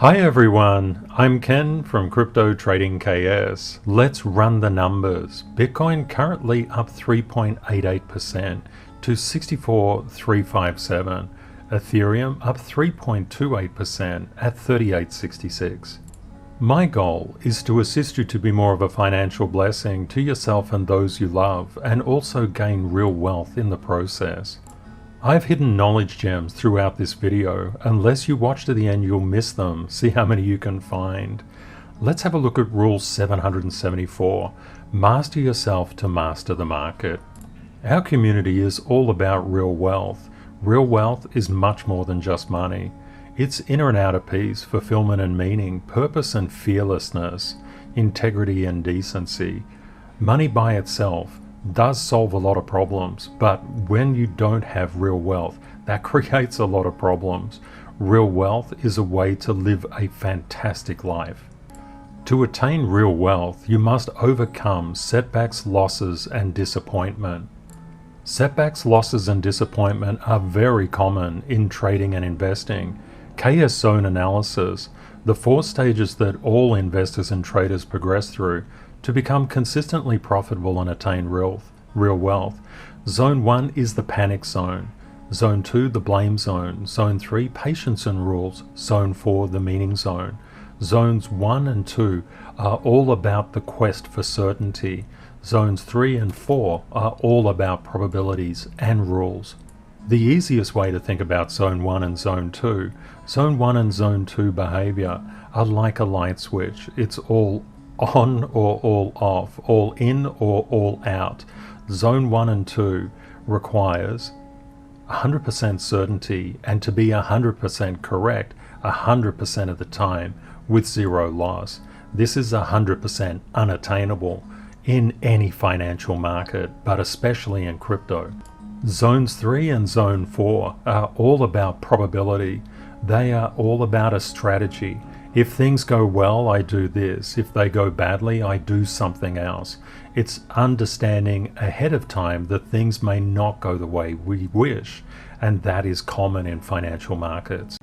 Hi everyone, I'm Ken from Crypto Trading KS. Let's run the numbers. Bitcoin currently up 3.88% to 64,357. Ethereum up 3.28% at 3866. My goal is to assist you to be more of a financial blessing to yourself and those you love, and also gain real wealth in the process. I've hidden knowledge gems throughout this video. Unless you watch to the end, you'll miss them. See how many you can find. Let's have a look at Rule 774. Master yourself to master the market. Our community is all about real wealth. Real wealth is much more than just money. It's inner and outer peace, fulfillment and meaning, purpose and fearlessness, integrity and decency. Money by itself does solve a lot of problems, but when you don't have real wealth, that creates a lot of problems. Real wealth is a way to live a fantastic life. To attain real wealth, you must overcome setbacks, losses, and disappointment. Setbacks, losses, and disappointment are very common in trading and investing. KS Zone analysis, the 4 stages that all investors and traders progress through to become consistently profitable and attain real wealth. Zone 1 is the panic zone. Zone 2, the blame zone. Zone 3, patience and rules. Zone 4, the meaning zone. Zones 1 and 2 are all about the quest for certainty. Zones 3 and 4 are all about probabilities and rules. The easiest way to think about Zone 1 and Zone 2, Zone 1 and Zone 2 behavior are like a light switch. It's all on or all off, all in or all out. Zone 1 and 2 requires 100% certainty and to be 100% correct 100% of the time with zero loss. This is 100% unattainable in any financial market, but especially in crypto. Zones 3 and Zone 4 are all about probability. They are all about a strategy. If things go well, I do this. If they go badly, I do something else. It's understanding ahead of time that things may not go the way we wish, and that is common in financial markets.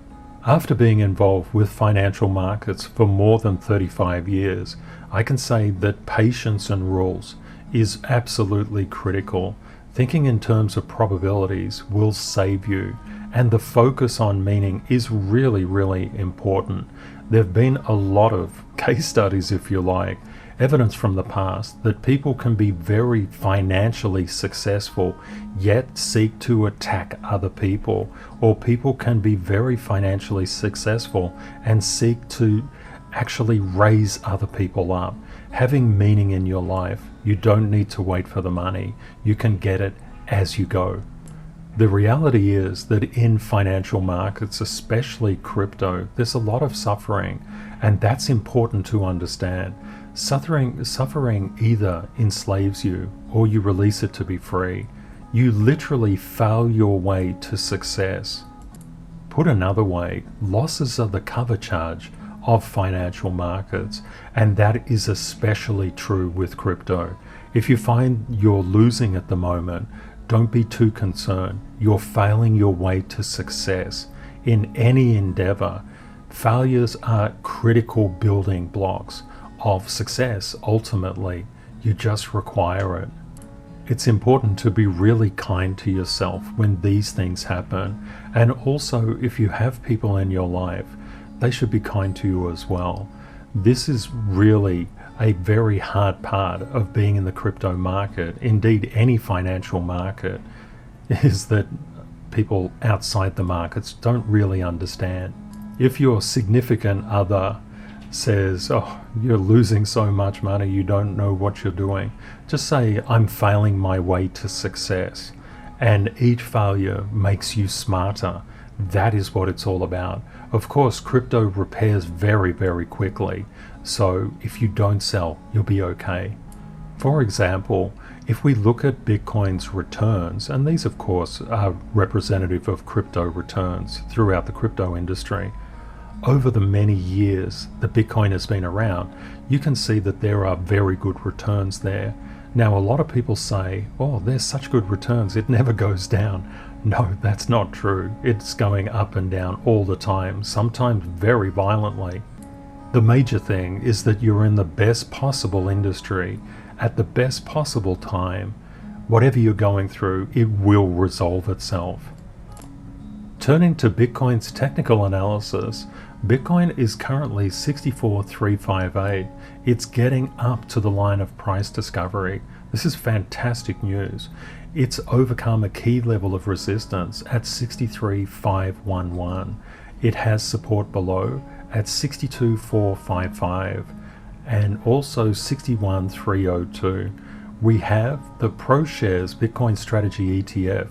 After being involved with financial markets for more than 35 years, I can say that patience and rules is absolutely critical. Thinking in terms of probabilities will save you, and the focus on meaning is really, really important. There have been a lot of case studies, if you like, evidence from the past that people can be very financially successful yet seek to attack other people, or people can be very financially successful and seek to actually raise other people up. Having meaning in your life, you don't need to wait for the money. You can get it as you go. The reality is that in financial markets, especially crypto, there's a lot of suffering, and that's important to understand. Suffering either enslaves you or you release it to be free. You literally fail your way to success. Put another way, losses are the cover charge of financial markets, and that is especially true with crypto. If you find you're losing at the moment, don't be too concerned. You're failing your way to success. In any endeavor, failures are critical building blocks of success. Ultimately, you just require it. It's important to be really kind to yourself when these things happen, and also if you have people in your life, they should be kind to you as well. This is really a very hard part of being in the crypto market, indeed any financial market, is that people outside the markets don't really understand. If your significant other says, "Oh, you're losing so much money, you don't know what you're doing," just say, "I'm failing my way to success," and each failure makes you smarter. That is what it's all about. Of course, crypto repairs very, very quickly, so if you don't sell, you'll be okay. For example, if we look at Bitcoin's returns, and these of course are representative of crypto returns throughout the crypto industry, over the many years that Bitcoin has been around, you can see that there are very good returns there. Now, a lot of people say, "Oh, there's such good returns, it never goes down." No, that's not true. It's going up and down all the time, sometimes very violently. The major thing is that you're in the best possible industry at the best possible time. Whatever you're going through, it will resolve itself. Turning to Bitcoin's technical analysis, Bitcoin is currently 64,358. It's getting up to the line of price discovery. This is fantastic news. It's overcome a key level of resistance at 63,511. It has support below at 62,455 and also 61,302. We have the ProShares Bitcoin Strategy ETF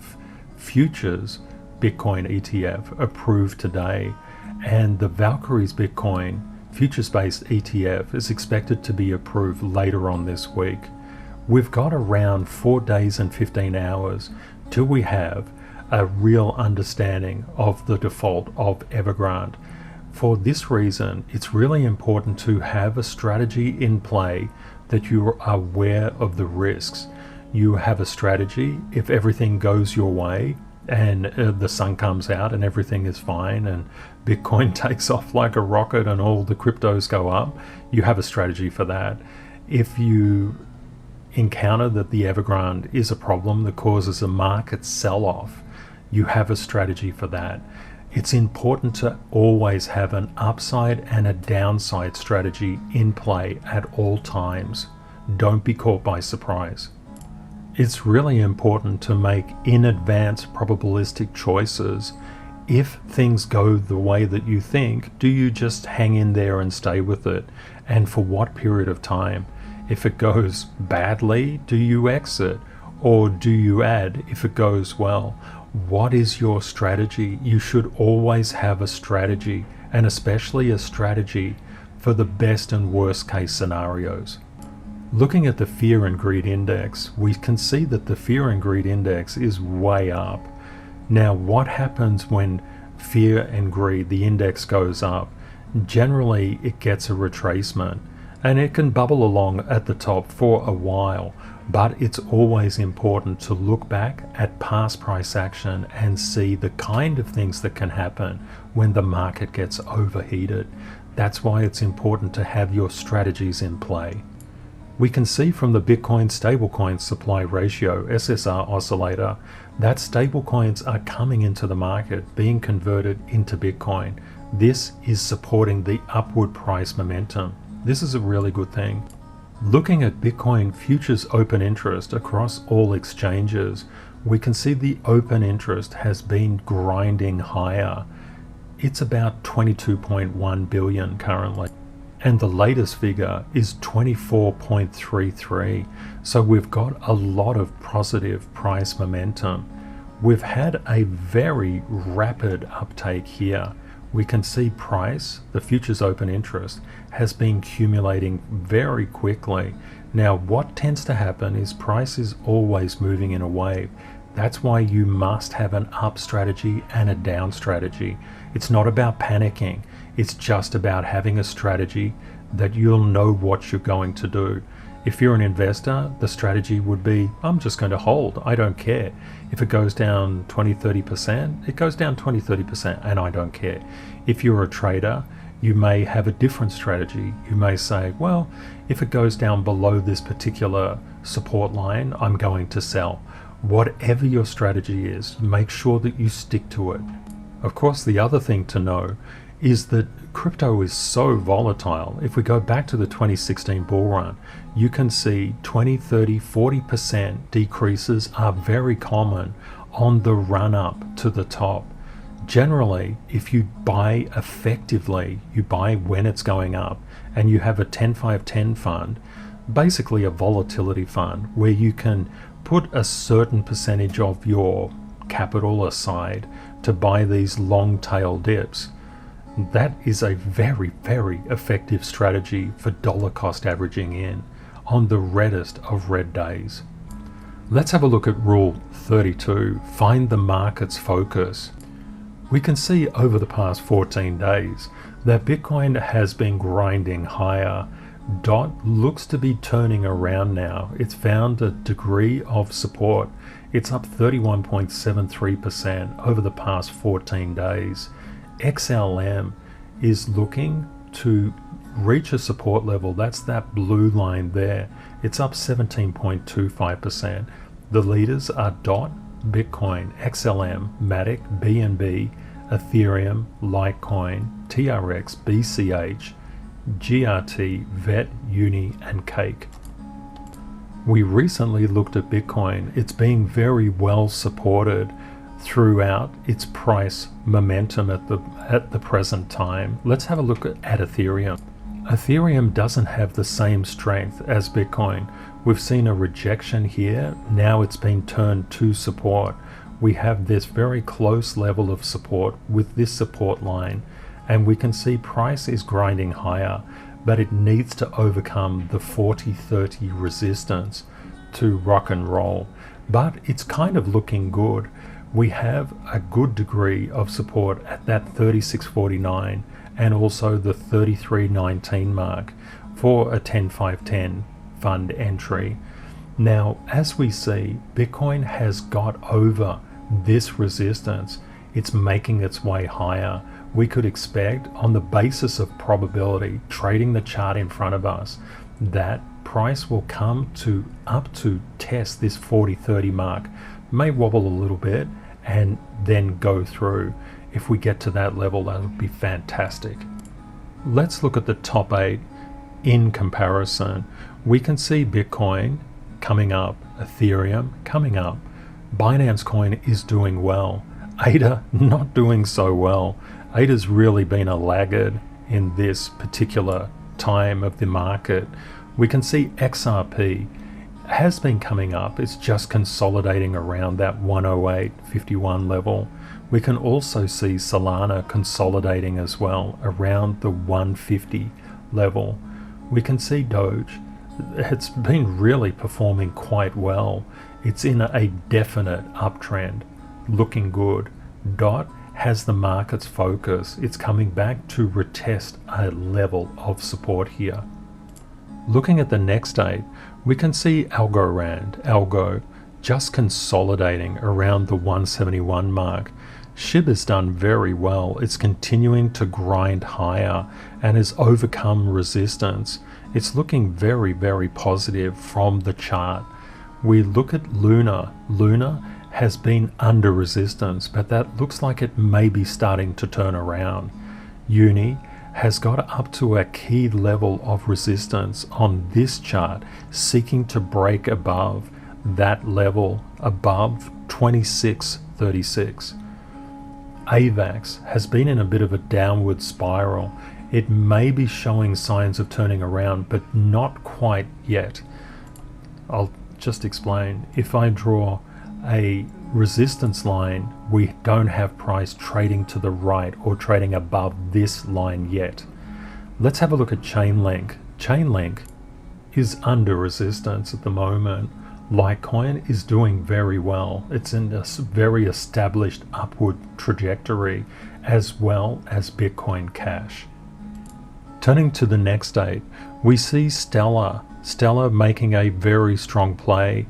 futures Bitcoin ETF approved today, and the Valkyrie's Bitcoin futures-based ETF is expected to be approved later on this week. We've got around 4 days and 15 hours till we have a real understanding of the default of Evergrande. For this reason, it's really important to have a strategy in play that you are aware of the risks. You have a strategy if everything goes your way and the sun comes out and everything is fine and Bitcoin takes off like a rocket and all the cryptos go up, you have a strategy for that. If you encounter that the Evergrande is a problem that causes a market sell-off, you have a strategy for that. It's important to always have an upside and a downside strategy in play at all times. Don't be caught by surprise. It's really important to make in advance probabilistic choices. If things go the way that you think, do you just hang in there and stay with it? And for what period of time? If it goes badly, do you exit? Or do you add if it goes well? What is your strategy? You should always have a strategy, and especially a strategy for the best and worst case scenarios. Looking at the Fear and Greed Index, we can see that the Fear and Greed Index is way up. Now, what happens when fear and greed, the index goes up? Generally, it gets a retracement, and it can bubble along at the top for a while, but it's always important to look back at past price action and see the kind of things that can happen when the market gets overheated. That's why it's important to have your strategies in play. We can see from the Bitcoin stablecoin supply ratio SSR oscillator that stablecoins are coming into the market, being converted into Bitcoin. This is supporting the upward price momentum. This is a really good thing. Looking at Bitcoin futures open interest across all exchanges, we can see the open interest has been grinding higher. It's about 22.1 billion currently. And the latest figure is 24.33. So we've got a lot of positive price momentum. We've had a very rapid uptake here. We can see price, the futures open interest, has been accumulating very quickly. Now, what tends to happen is price is always moving in a wave. That's why you must have an up strategy and a down strategy. It's not about panicking. It's just about having a strategy that you'll know what you're going to do. If you're an investor, the strategy would be, I'm just going to hold. I don't care. If it goes down 20-30%, it goes down 20-30% and I don't care. If you're a trader, you may have a different strategy. You may say, well, if it goes down below this particular support line, I'm going to sell. Whatever your strategy is, make sure that you stick to it. Of course, the other thing to know is that crypto is so volatile. If we go back to the 2016 bull run, you can see 20, 30, 40% decreases are very common on the run up to the top. Generally, if you buy effectively, you buy when it's going up, and you have a 10-5-10 fund, basically a volatility fund where you can put a certain percentage of your capital aside to buy these long tail dips. That is a very, very effective strategy for dollar cost averaging in on the reddest of red days. Let's have a look at Rule 32, find the market's focus. We can see over the past 14 days that Bitcoin has been grinding higher. DOT looks to be turning around now. It's found a degree of support. It's up 31.73% over the past 14 days. XLM is looking to reach a support level. That's that blue line there. It's up 17.25%. The leaders are DOT, Bitcoin, XLM, Matic, BNB, Ethereum, Litecoin, TRX, BCH, GRT, VET, Uni, and Cake. We recently looked at Bitcoin. It's being very well supported throughout its price momentum at the present time. Let's have a look at Ethereum. Ethereum doesn't have the same strength as Bitcoin. We've seen a rejection here. Now it's been turned to support. We have this very close level of support with this support line, and we can see price is grinding higher, but it needs to overcome the 40-30 resistance to rock and roll. But it's kind of looking good. We have a good degree of support at that 36.49 and also the 33.19 mark for a 10-5-10 fund entry. Now, as we see, Bitcoin has got over this resistance. It's making its way higher. We could expect, on the basis of probability, trading the chart in front of us, that price will come to up to test this 40-30 mark, may wobble a little bit and then go through. If we get to that level, that would be fantastic. Let's look at the top 8 in comparison. We can see Bitcoin coming up, Ethereum coming up, Binance Coin is doing well, ADA not doing so well. ADA's really been a laggard in this particular time of the market. We can see XRP has been coming up. It's just consolidating around that 108.51 level. We can also see Solana consolidating as well around the 150 level. We can see DOGE. It's been really performing quite well. It's in a definite uptrend, looking good. DOT has the market's focus. It's coming back to retest a level of support here. Looking at the next 8, we can see Algo just consolidating around the 171 mark. SHIB has done very well. It's continuing to grind higher and has overcome resistance. It's looking very, very positive from the chart. We look at Luna. Luna has been under resistance, but that looks like it may be starting to turn around. Uni has got up to a key level of resistance on this chart, seeking to break above that level, above 26.36. AVAX has been in a bit of a downward spiral. It may be showing signs of turning around, but not quite yet. I'll just explain. If I draw a resistance line, we don't have price trading to the right or trading above this line yet. Let's have a look at Chainlink. Chainlink is under resistance at the moment. Litecoin is doing very well. It's in a very established upward trajectory, as well as Bitcoin Cash. Turning to the next 8, we see Stellar making a very strong play.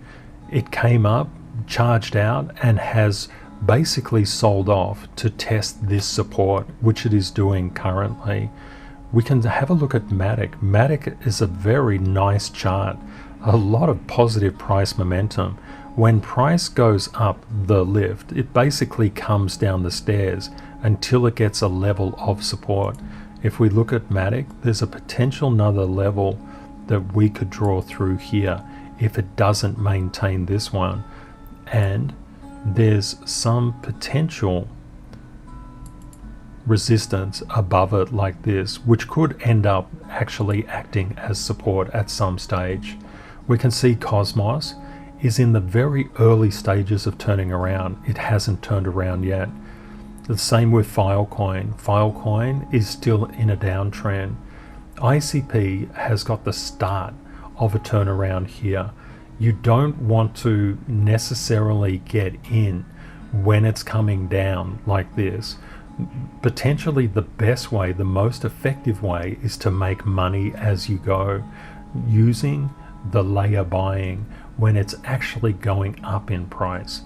It came up, charged out, and has basically sold off to test this support, which it is doing currently. We can have a look at Matic. Matic is a very nice chart. A lot of positive price momentum. When price goes up the lift, it basically comes down the stairs until it gets a level of support. If we look at Matic, there's a potential another level that we could draw through here if it doesn't maintain this one. And there's some potential resistance above it like this, which could end up actually acting as support at some stage. We can see Cosmos is in the very early stages of turning around. It hasn't turned around yet. The same with Filecoin. Filecoin is still in a downtrend. ICP has got the start of a turnaround here. You don't want to necessarily get in when it's coming down like this. Potentially the best way, the most effective way, is to make money as you go, using the layer buying, when it's actually going up in price.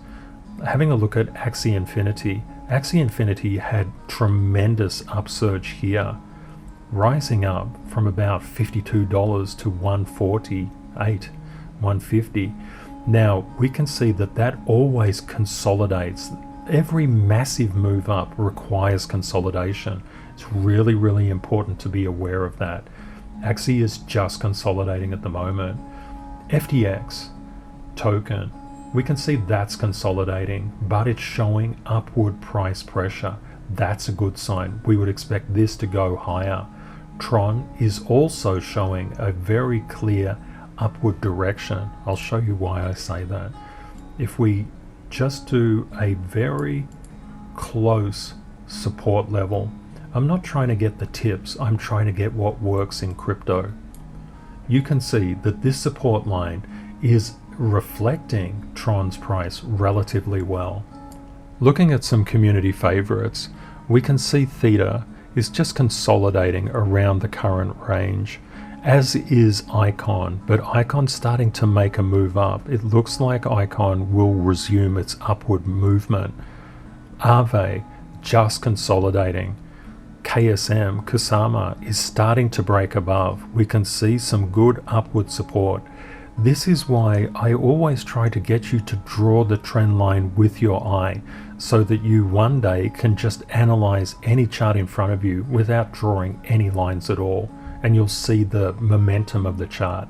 Having a look at Axie Infinity. Axie Infinity had tremendous upsurge here, rising up from about $52 to $148, $150. Now we can see that that always consolidates. Every massive move up requires consolidation. It's really, really important to be aware of that. Axie is just consolidating at the moment. FTX token, we can see that's consolidating, but it's showing upward price pressure. That's a good sign. We would expect this to go higher. Tron is also showing a very clear upward direction. I'll show you why I say that. If we just do a very close support level, I'm not trying to get the tips, I'm trying to get what works in crypto. You can see that this support line is reflecting Tron's price relatively well. Looking at some community favorites, we can see Theta is just consolidating around the current range, as is Icon, but Icon's starting to make a move up. It looks like Icon will resume its upward movement. Aave just consolidating. KSM, Kusama, is starting to break above. We can see some good upward support. This is why I always try to get you to draw the trend line with your eye, so that you one day can just analyze any chart in front of you without drawing any lines at all, and you'll see the momentum of the chart.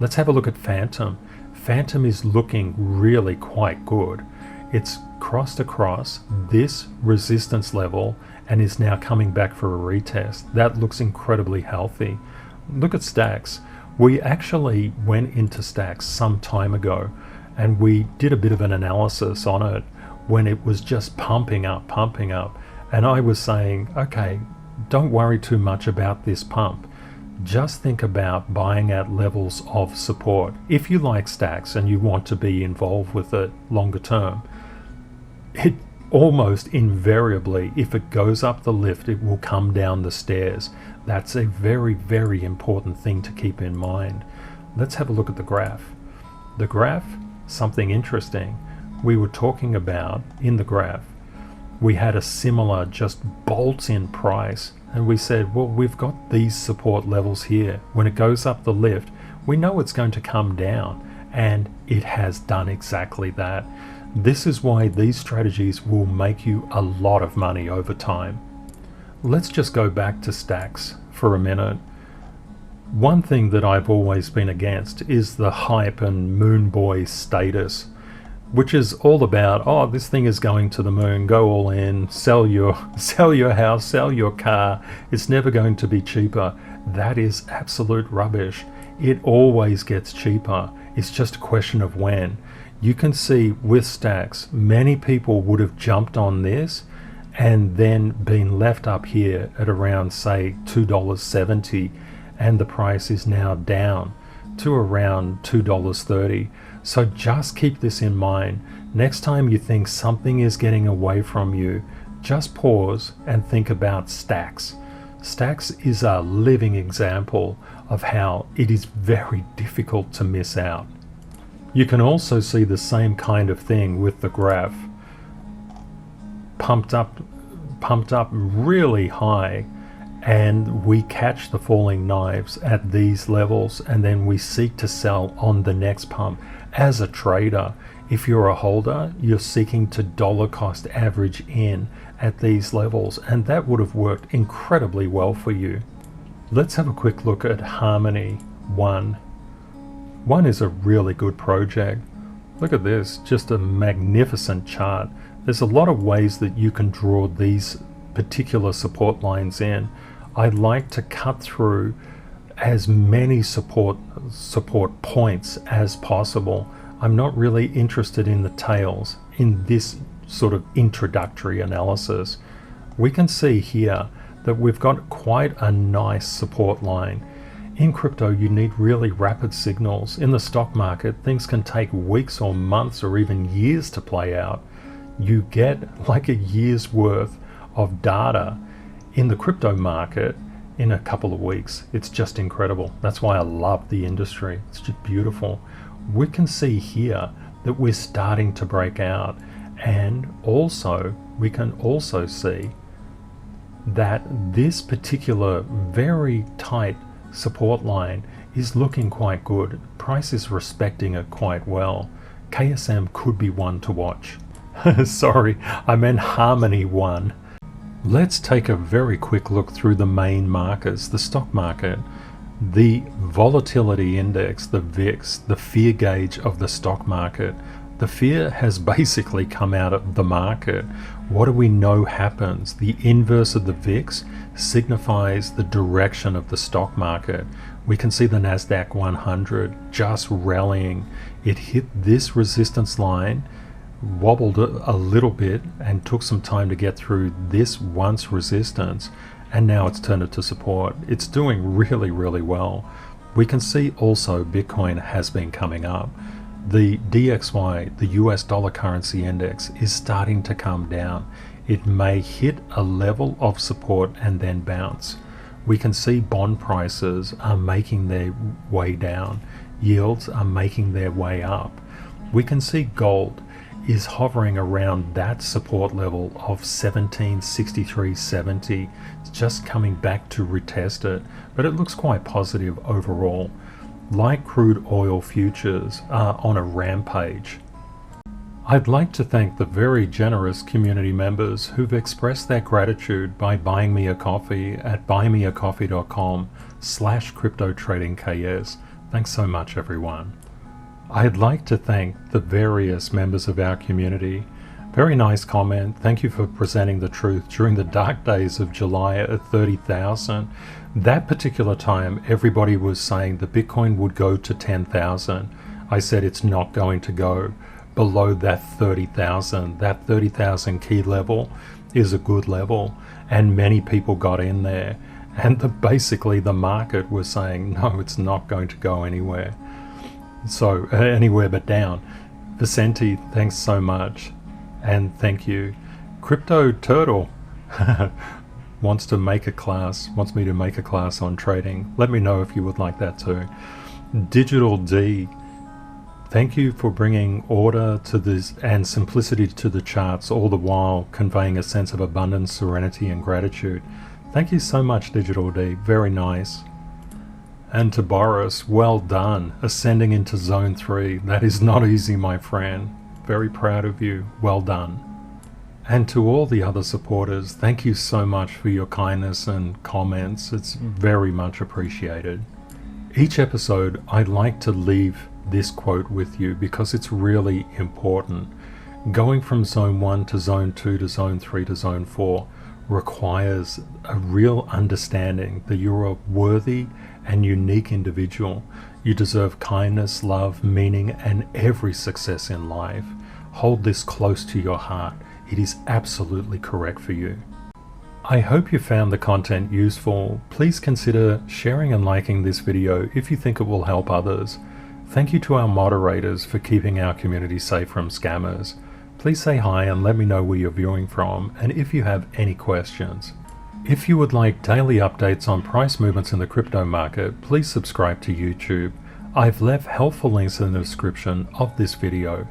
Let's have a look at Phantom. Phantom is looking really quite good. It's crossed across this resistance level and is now coming back for a retest. That looks incredibly healthy. Look at Stacks. We actually went into Stacks some time ago and we did a bit of an analysis on it when it was just pumping up. And I was saying, okay, don't worry too much about this pump. Just think about buying at levels of support. If you like Stacks and you want to be involved with it longer term, it almost invariably, if it goes up the lift, it will come down the stairs. That's a very, very important thing to keep in mind. Let's have a look at the graph. The graph, something interesting. We were talking about in the graph, we had a similar just bolts in price, and we said, well, we've got these support levels here. When it goes up the lift, we know it's going to come down, and it has done exactly that. This is why these strategies will make you a lot of money over time. Let's just go back to Stacks for a minute. One thing that I've always been against is the hype and moon boy status, which is all about, oh, this thing is going to the moon, go all in, sell your house, sell your car, it's never going to be cheaper. That is absolute rubbish. It always gets cheaper. It's just a question of when. You can see with Stacks, many people would have jumped on this and then been left up here at around, say, $2.70, and the price is now down to around $2.30. So just keep this in mind. Next time you think something is getting away from you, just pause and think about Stacks. Stacks is a living example of how it is very difficult to miss out. You can also see the same kind of thing with the graph. Pumped up really high, and we catch the falling knives at these levels, and then we seek to sell on the next pump. As a trader, if you're a holder, you're seeking to dollar cost average in at these levels, and that would have worked incredibly well for you. Let's have a quick look at Harmony 1. One is a really good project. Look at this, just a magnificent chart. There's a lot of ways that you can draw these particular support lines in. I like to cut through as many support points as possible. I'm not really interested in the tails in this sort of introductory analysis. We can see here that we've got quite a nice support line. In crypto, you need really rapid signals. In the stock market, things can take weeks or months or even years to play out. You get like a year's worth of data in the crypto market in a couple of weeks. It's just incredible. That's why I love the industry. It's just beautiful. we can see here that we're starting to break out, and also we can also see that this particular very tight support line is looking quite good. Price is respecting it quite well. KSM could be one to watch. Sorry, I meant Harmony 1. Let's take a very quick look through the main markers, the stock market. The volatility index, the VIX, the fear gauge of the stock market. The fear has basically come out of the market. What do we know happens? The inverse of the VIX signifies the direction of the stock market. We can see the NASDAQ 100 just rallying. It hit this resistance line, wobbled a little bit, and took some time to get through this once resistance, and now it's turned it to support. It's doing really, really well. We can see also Bitcoin has been coming up. The DXY, the US dollar currency index, is starting to come down. It may hit a level of support and then bounce. We can see bond prices are making their way down. Yields are making their way up. We can see gold is hovering around that support level of 1763.70. It's just coming back to retest it, but it looks quite positive overall. Light crude oil futures are on a rampage. I'd like to thank the very generous community members who've expressed their gratitude by buying me a coffee at buymeacoffee.com/cryptotradingks. Thanks so much, everyone. I'd like to thank the various members of our community. Very nice comment. Thank you for presenting the truth during the dark days of July at 30,000. That particular time, everybody was saying that Bitcoin would go to 10,000. I said it's not going to go below that 30,000. That 30,000 key level is a good level, and many people got in there. And basically the market was saying, no, it's not going to go anywhere. So anywhere but down. Vicente, thanks so much, and thank you. Crypto Turtle wants me to make a class on trading. Let me know if you would like that too. Digital D, thank you for bringing order to this and simplicity to the charts, all the while conveying a sense of abundance, serenity, and gratitude. Thank you so much, Digital D. Very nice. And to Boris, well done, ascending into zone 3. That is not easy, my friend. Very proud of you. Well done. And to all the other supporters, thank you so much for your kindness and comments. It's very much appreciated. Each episode, I'd like to leave this quote with you because it's really important. Going from zone 1 to zone 2 to zone 3 to zone 4 requires a real understanding that you're a worthy and unique individual. You deserve kindness, love, meaning, and every success in life. Hold this close to your heart. It is absolutely correct for you. I hope you found the content useful. Please consider sharing and liking this video if you think it will help others. Thank you to our moderators for keeping our community safe from scammers. Please say hi and let me know where you're viewing from, and if you have any questions. If you would like daily updates on price movements in the crypto market, please subscribe to YouTube. I've left helpful links in the description of this video.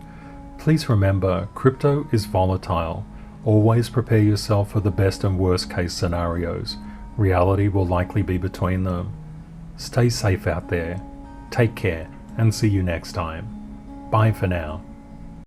Please remember, crypto is volatile. Always prepare yourself for the best and worst case scenarios. Reality will likely be between them. Stay safe out there. Take care, and see you next time. Bye for now.